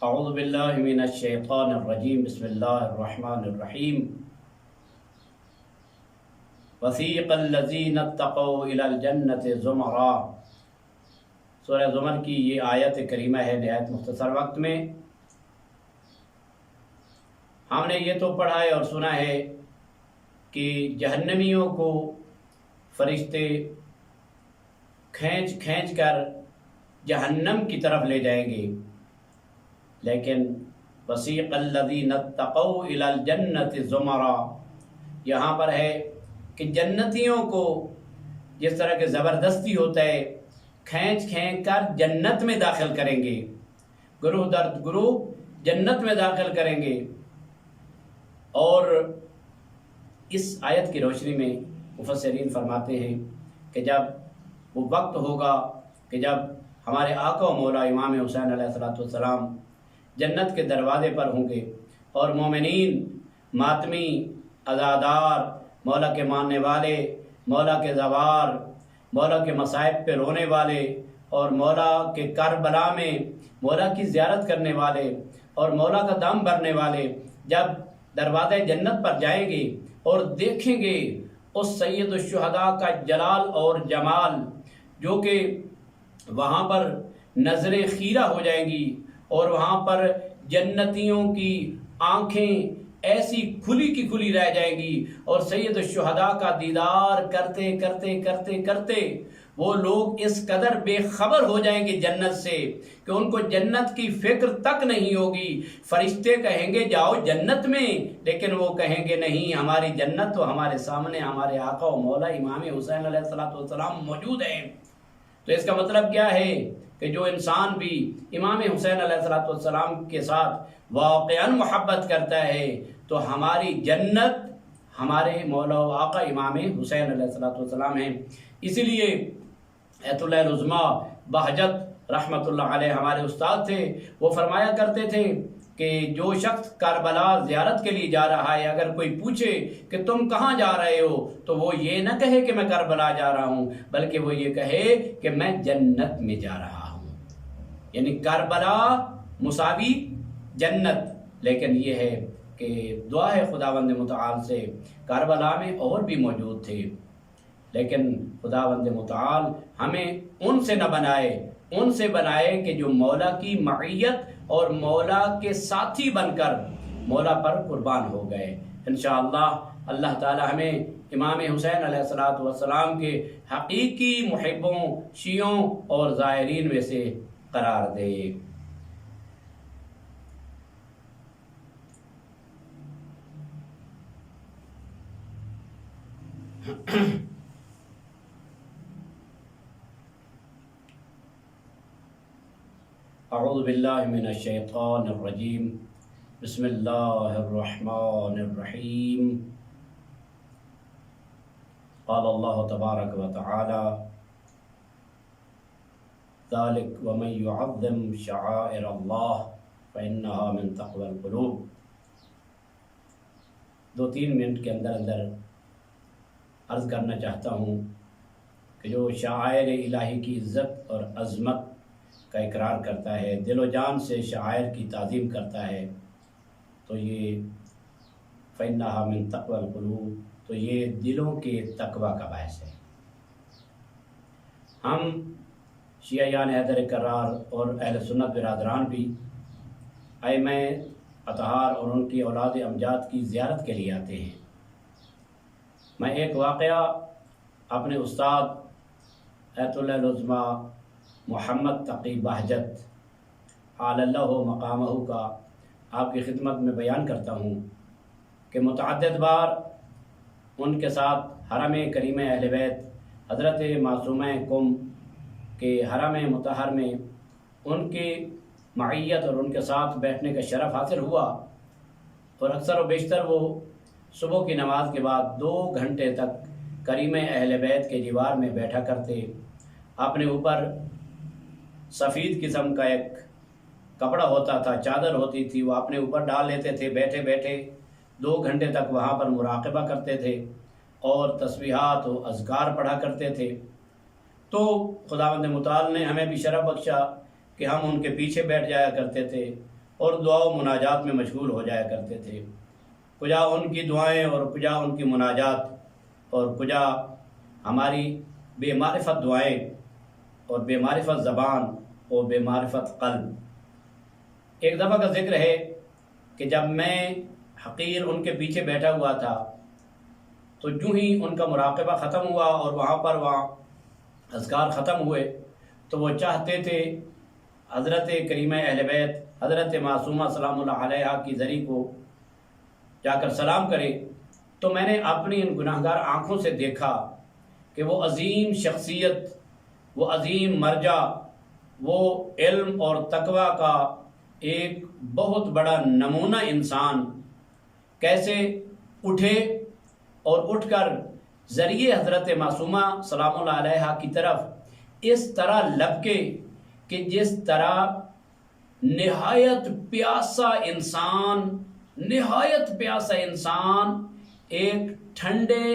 اعوذ باللہ من الشیطان الرجیم بسم اللہ الرحمن الرحیم وسیق الذین اتقوا الی الجنۃ زمرا۔ سورہ زمر کی یہ آیت کریمہ ہے نہایت مختصر وقت میں۔ ہم نے یہ تو پڑھا ہے اور سنا ہے کہ جہنمیوں کو فرشتے کھینچ کھینچ کر جہنم کی طرف لے جائیں گے، لیکن وسیق الذین اتقوا الی الجنۃ زمرا یہاں پر ہے کہ جنتیوں کو جس طرح کے زبردستی ہوتا ہے کھینچ کر جنت میں داخل کریں گے، گروہ در گروہ جنت میں داخل کریں گے۔ اور اس آیت کی روشنی میں مفسرین فرماتے ہیں کہ جب وہ وقت ہوگا کہ جب ہمارے آقا و مولا امام حسین علیہ السلام جنت کے دروازے پر ہوں گے اور مومنین، ماتمی، عزادار، مولا کے ماننے والے، مولا کے زوار، مولا کے مصائب پہ رونے والے اور مولا کے کربلا میں مولا کی زیارت کرنے والے اور مولا کا دم بھرنے والے جب دروازے جنت پر جائیں گے اور دیکھیں گے اس سید الشہداء کا جلال اور جمال، جو کہ وہاں پر نظریں خیرہ ہو جائیں گی اور وہاں پر جنتیوں کی آنکھیں ایسی کھلی کی کھلی رہ جائیں گی اور سید الشہداء کا دیدار کرتے کرتے کرتے کرتے وہ لوگ اس قدر بے خبر ہو جائیں گے جنت سے کہ ان کو جنت کی فکر تک نہیں ہوگی۔ فرشتے کہیں گے جاؤ جنت میں، لیکن وہ کہیں گے نہیں، ہماری جنت تو ہمارے سامنے ہمارے آقا و مولا امام حسین علیہ السلام موجود ہیں۔ تو اس کا مطلب کیا ہے کہ جو انسان بھی امام حسین علیہ السلام کے ساتھ واقعاً محبت کرتا ہے تو ہماری جنت ہمارے مولا و آقا امام حسین علیہ السلام ہیں۔ اسی لیے ایت اللہ العظمیٰ بہجت رحمۃ اللہ علیہ ہمارے استاد تھے، وہ فرمایا کرتے تھے کہ جو شخص کربلا زیارت کے لیے جا رہا ہے، اگر کوئی پوچھے کہ تم کہاں جا رہے ہو تو وہ یہ نہ کہے کہ میں کربلا جا رہا ہوں، بلکہ وہ یہ کہے کہ میں جنت میں جا رہا ہوں۔ یعنی کربلا مساوی جنت، لیکن یہ ہے کہ دعا ہے خداوند متعال سے، کربلا میں اور بھی موجود تھے، لیکن خداوند متعال ہمیں ان سے نہ بنائے، ان سے بنائے کہ جو مولا کی معیت اور مولا کے ساتھی بن کر مولا پر قربان ہو گئے۔ انشاءاللہ اللہ تعالی ہمیں امام حسین علیہ السلام کے حقیقی محبوں، شیعوں اور زائرین میں سے قرار دے۔ اعوذ باللہ من الشیطان الرجیم بسم اللہ الرحمن الرحیم۔ قال اللہ تبارک و تعالی ذلک ومن یعظم شعائر اللہ فإنہا من تقوی القلوب۔ 2-3 منٹ کے اندر عرض کرنا چاہتا ہوں کہ جو شعائر الہی کی عزت اور عظمت کا اقرار کرتا ہے، دل و جان سے شعائر کی تعظیم کرتا ہے، تو یہ فإنہا من تقوی القلوب، تو یہ دلوں کے تقوی کا باعث ہے۔ ہم شیعیان حیدر کرار اور اہل سنت برادران بھی ائمہ اطہار اور ان کی اولاد امجاد کی زیارت کے لیے آتے ہیں۔ میں ایک واقعہ اپنے استاد ایت اللہ العظمیٰ محمد تقی بہجت علی اللہ مقامہ کا آپ کی خدمت میں بیان کرتا ہوں کہ متعدد بار ان کے ساتھ حرم کریم اہل بیت حضرت معصومہ قم کے حرم مطہر میں ان کی معیت اور ان کے ساتھ بیٹھنے کا شرف حاصل ہوا، اور اکثر و بیشتر وہ صبح کی نماز کے بعد 2 گھنٹے تک کریم اہل بیت کے دیوار میں بیٹھا کرتے، اپنے اوپر سفید قسم کا ایک کپڑا ہوتا تھا، چادر ہوتی تھی، وہ اپنے اوپر ڈال لیتے تھے، بیٹھے بیٹھے 2 گھنٹے تک وہاں پر مراقبہ کرتے تھے اور تسبیحات و اذکار پڑھا کرتے تھے۔ تو خداوند متعال نے ہمیں بھی شرف بخشا کہ ہم ان کے پیچھے بیٹھ جایا کرتے تھے اور دعا و مناجات میں مشغول ہو جایا کرتے تھے۔ کجا ان کی دعائیں اور کجا ان کی مناجات اور کجا ہماری بے معرفت دعائیں اور بے معرفت زبان اور بے معرفت قلب۔ ایک دفعہ کا ذکر ہے کہ جب میں حقیر ان کے پیچھے بیٹھا ہوا تھا تو جو ہی ان کا مراقبہ ختم ہوا اور وہاں اذکار ختم ہوئے تو وہ چاہتے تھے حضرت کریمہ اہل بیت حضرت معصومہ سلام اللہ علیہا کی زری کو جا کر سلام کرے۔ تو میں نے اپنی ان گناہگار آنکھوں سے دیکھا کہ وہ عظیم شخصیت، وہ عظیم مرجع، وہ علم اور تقوی کا ایک بہت بڑا نمونہ انسان کیسے اٹھے اور اٹھ کر ذریعے حضرت معصومہ سلام اللہ علیہا کی طرف اس طرح لپکے کہ جس طرح نہایت پیاسا انسان ایک ٹھنڈے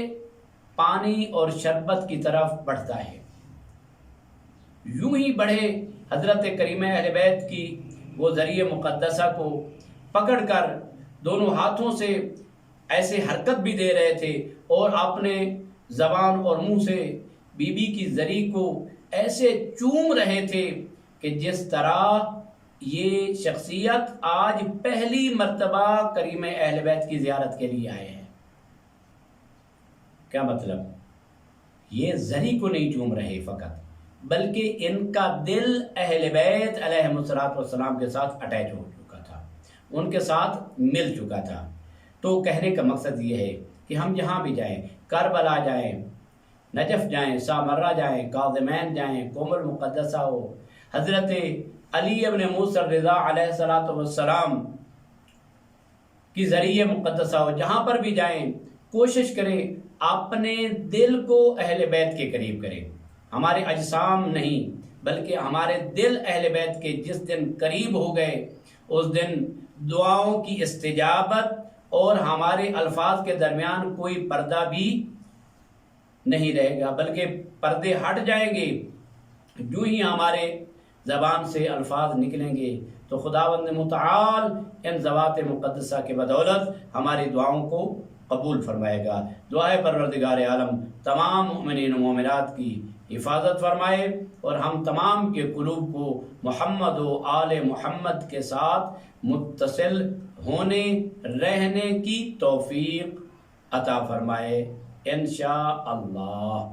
پانی اور شربت کی طرف بڑھتا ہے، یوں ہی بڑھے حضرت کریمہ اہل بیت کی وہ ذریعہ مقدسہ کو پکڑ کر دونوں ہاتھوں سے ایسے حرکت بھی دے رہے تھے اور اپنے زبان اور منہ سے بی بی کی زری کو ایسے چوم رہے تھے کہ جس طرح یہ شخصیت آج پہلی مرتبہ کریمہ اہل بیت کی زیارت کے لیے آئے ہیں۔ کیا مطلب؟ یہ زری کو نہیں چوم رہے فقط، بلکہ ان کا دل اہل بیت علیہ الصلوۃ والسلام کے ساتھ اٹیچ ہو چکا تھا، ان کے ساتھ مل چکا تھا۔ تو کہنے کا مقصد یہ ہے کہ ہم جہاں بھی جائیں، کربلا جائیں، نجف جائیں، سامرہ جائیں، کاظمین جائیں، قم المقدسہ ہو، حضرت علی ابن موسیٰ الرضا علیہ السلام کی ذریعہ مقدسہ ہو، جہاں پر بھی جائیں کوشش کریں اپنے دل کو اہل بیت کے قریب کریں، ہمارے اجسام نہیں بلکہ ہمارے دل اہل بیت کے جس دن قریب ہو گئے اس دن دعاؤں کی استجابت اور ہمارے الفاظ کے درمیان کوئی پردہ بھی نہیں رہے گا، بلکہ پردے ہٹ جائیں گے۔ جو ہی ہمارے زبان سے الفاظ نکلیں گے تو خداوند متعال ان ذوات مقدسہ کے بدولت ہماری دعاؤں کو قبول فرمائے گا۔ دعا ہے پروردگار عالم تمام مومنین و مومنات کی حفاظت فرمائے اور ہم تمام کے قلوب کو محمد و آل محمد کے ساتھ متصل ہونے رہنے کی توفیق عطا فرمائے انشاءاللہ۔